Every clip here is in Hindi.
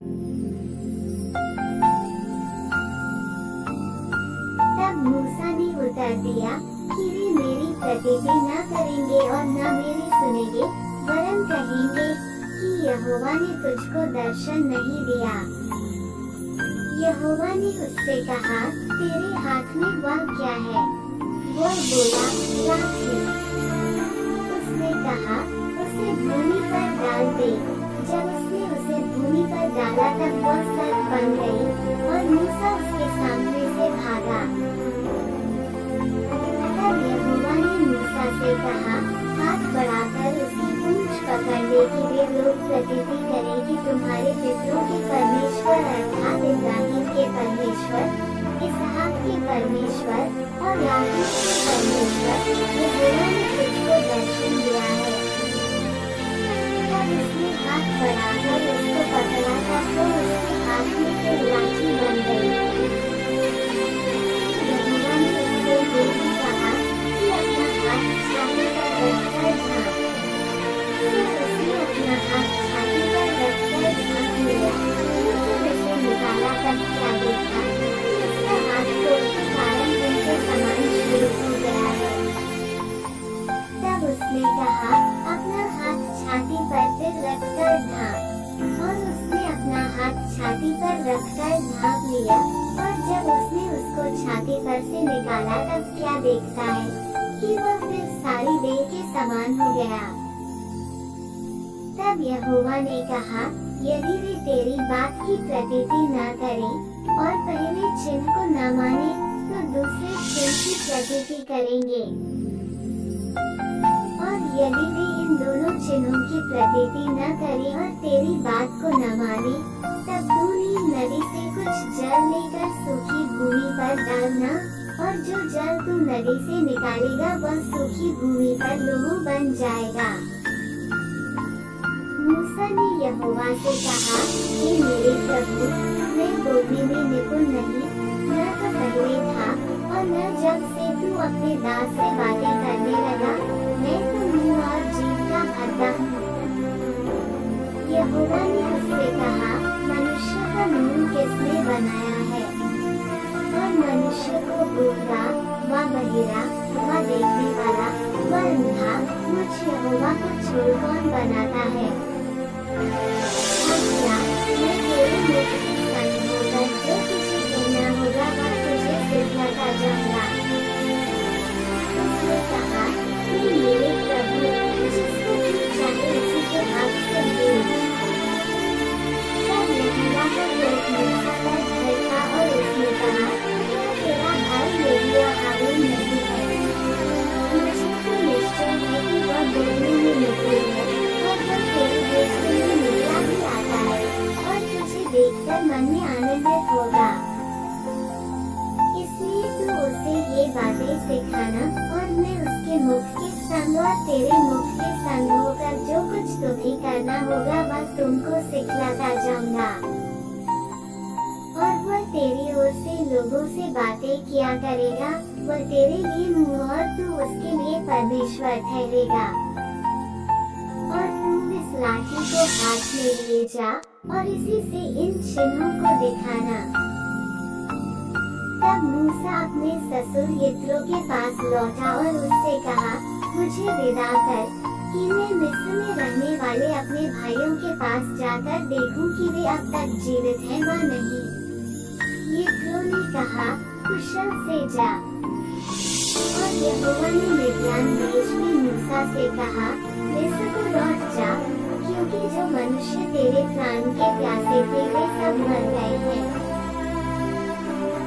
तब मूसा ने उत्तर दिया कि वे मेरी प्रतीति न करेंगे और न मेरी सुनेंगे, वरन कहेंगे कि यहोवा ने तुझको दर्शन नहीं दिया। यहोवा ने उससे कहा, तेरे हाथ में वह क्या है? वो बोला, लाठी। उसने कहा, उसे भूमि पर डाल दे। जब उसने उसे भूमि पर डाला तब वह सर्प बन गई और मूसा उसके सामने से भागा। तब यहोवा ने मूसा से कहा, हाथ बढ़ाकर उसकी पूंछ पकड़ ले कि वे लोग प्रतीति करें कि तुम्हारे पितरों के परमेश्वर अर्थात इब्राहिम के परमेश्वर, इसहाक के परमेश्वर और याकूब के परमेश्वर यहोवा ने तुझको दर्शन दिया है। तब उसने हाथ बढ़ाकर उसको पकड़ा तब तो उसके हाथ में फिर लाठी बन गई। यहोवा ने उससे ये भी कहा कि अपना हाथ छाती पर रखकर ढांप। फिर उसने अपना हाथ छाती पर रखकर ढांप लिया। जब उसे निकाला तब क्या देखा कि उसका हाथ कोट के कारण उनके समान शुरू हो गया है। तब उसने कहा, अपना हाथ छाती पर फिर रखकर ढांप। और उसने अपना हाथ छाती पर रखकर ढांप लिया और जब उसने उसको छाती पर से निकाला तब क्या देखता है कि वह फिर सारी देह के समान हो गया। तब यहोवा ने कहा, यदि वे तेरी बात की प्रतीति न करें और पहले चिन्ह को न माने तो दूसरे चिन्ह की प्रतीति करेंगे। और यदि वे इन दोनों चिन्हों की प्रतीति न करें और तेरी बात को न माने, तब तू नील नदी से कुछ जल लेकर सूखी भूमि पर डालना और जो जल तू नदी से निकालेगा वह सूखी भूमि पर लोहू बन जाएगा। मूसा ने यहोवा से कहा, हे मेरे प्रभु, मैं बोलने में निपुण नहीं, न तो पहले था और न जब से तू अपने दास से बातें करने लगा। मैं तो मुंह और जीभ का भरता हूँ। यहोवा ने उससे कहा, मनुष्य का मुंह किसने बनाया है? और मनुष्य को गूंगा, व बहिरा, व देखने वाला, व अंधा मुझ यहोवा को छोड़ कौन बनाता है? क्या मैं तेरे मुख की संग होकर जो तुझे कहना होगा वह तुझे सिखाता जाऊंगा। उसने कहा, हे मेरे प्रभु, जिसको तू चाहे उसी के हाथ से भेज। तब यहोवा का कोप मूसा पर भड़का और उसने कहा, क्या तेरा भाई एलिया हारून नहीं है? मुझे तो निश्चय है कि वह बोलने में निपुण है और वह तेरे भेजने में निकला भी आता है और तुझे देखकर मन में आनंदित होगा। इसलिए तू उसे ये बातें सिखाना और मैं उसके मुख के संग और तेरे मुख के संग होकर जो कुछ तुम्हें करना होगा वह तुमको सिखलाता जाऊंगा। और वह तेरी ओर से लोगों से बातें किया करेगा, वह तेरे लिए मुँह और तू उसके लिए परमेश्वर ठहरेगा। और तू इस लाठी को हाथ में ले जा और इसी से इन चिन्हों को दिखाना। तब मूसा अपने ससुर यित्रो के पास लौटा और उससे कहा, मुझे विदा कर कि मैं मिस्र में रहने वाले अपने भाइयों के पास जाकर देखूं कि वे अब तक जीवित हैं व नहीं। यित्रो ने कहा, कुशल से जा। और यहोवा ने मिद्यान देश में मूसा से कहा, मिस्र को लौट जा, क्योंकि जो मनुष्य तेरे प्राण के प्यासे थे वे सब मर गए हैं।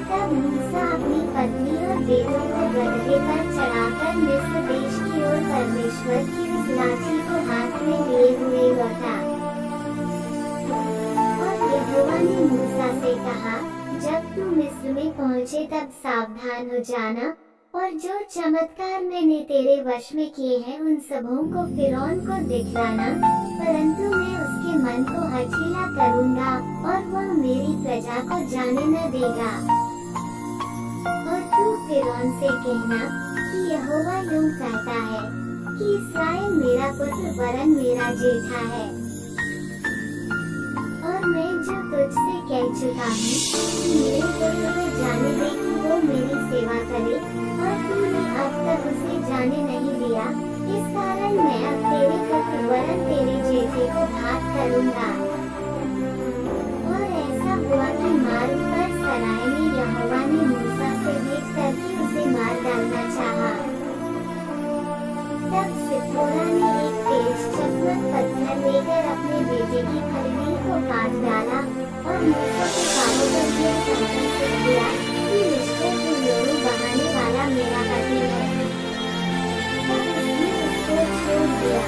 तब मूसा अपनी पत्नी और बेटों को गदहे पर चढ़ाकर मिस्र देश की ओर परमेश्वर की उस लाठी को हाथ में लिए हुए लौटा। और यहोवा ने मूसा से कहा, जब तू मिस्र में पहुँचे तब सावधान हो जाना और जो चमत्कार मैंने तेरे वश में किए हैं उन सबों को फिरौन को दिखलाना, परंतु मैं उसके मन को हठीला करूँगा और वह मेरी प्रजा को जाने न देगा। और तू फिरौन से कहना कि यहोवा यूं कहता है कि इस्राएल मेरा पुत्र वरन मेरा जेठा है, और मैं जो चुका हूँ कि मेरे पुत्र को जाने दे कि वो मेरी सेवा करे, और तूने अब तक उसे जाने नहीं दिया, इस कारण मैं अब तेरे पुत्र वरन तेरे जेठे को घात करूँगा। और ऐसा हुआ कि मार्ग पर सराय में यहोवा ने मूसा से भेंट करके उसे मार डालना चाहा। तब सिप्पोरा ने एक तेज चकमक पत्थर लेकर अपने बेटे की खरीदी को काट डाला, और मूसा के कानों पर यह संकल्प किया कि निश्चय तू लोरू बहाने वाला मेरा पति है। तब उसने उसको छोड़ दिया,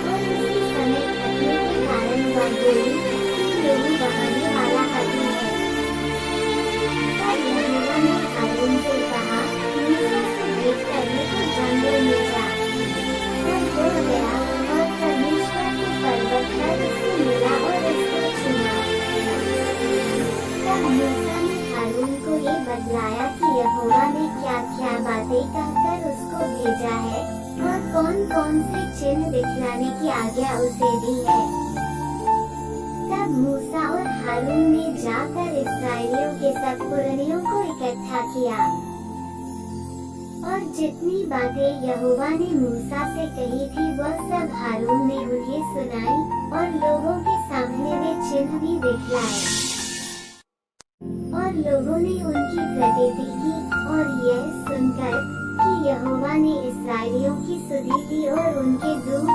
और उसी समय खतरे के कारण वह बोली कि लोरू बहाने वाला पति है। तब यहोवा ने हारून से कहा, मूसा से भेंट करने को जंगल में जा। तब वो गया, और परमेश्वर के पर्वत पर उसे मिला और उसको चुना। तब मूसा ने हारून को ये बतलाया कि यहोवा ने क्या-क्या बातें कहकर उसको भेजा है, और कौन-कौन से चिन्ह दिखलाने की आज्ञा उसे दी है। तब मूसा और हारून ने जाकर इस्राएलियों के सब पुरनियों को इकट्ठा किया, और जितनी बातें यहोवा ने मूसा से कही थी वह सब हारून ने उन्हें सुनाई, और लोगों के सामने वे चिन्ह भी दिखलाए। और लोगों ने उनकी प्रतीति की, और यह सुनकर कि यहोवा ने इस्राएलियों की सुधि की और उनके दूत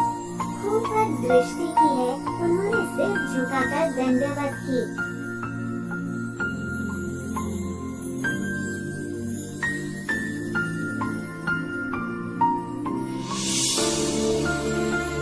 खूब पर दृष्टि की है, उन्होंने सिर झुकाकर दंडवत की।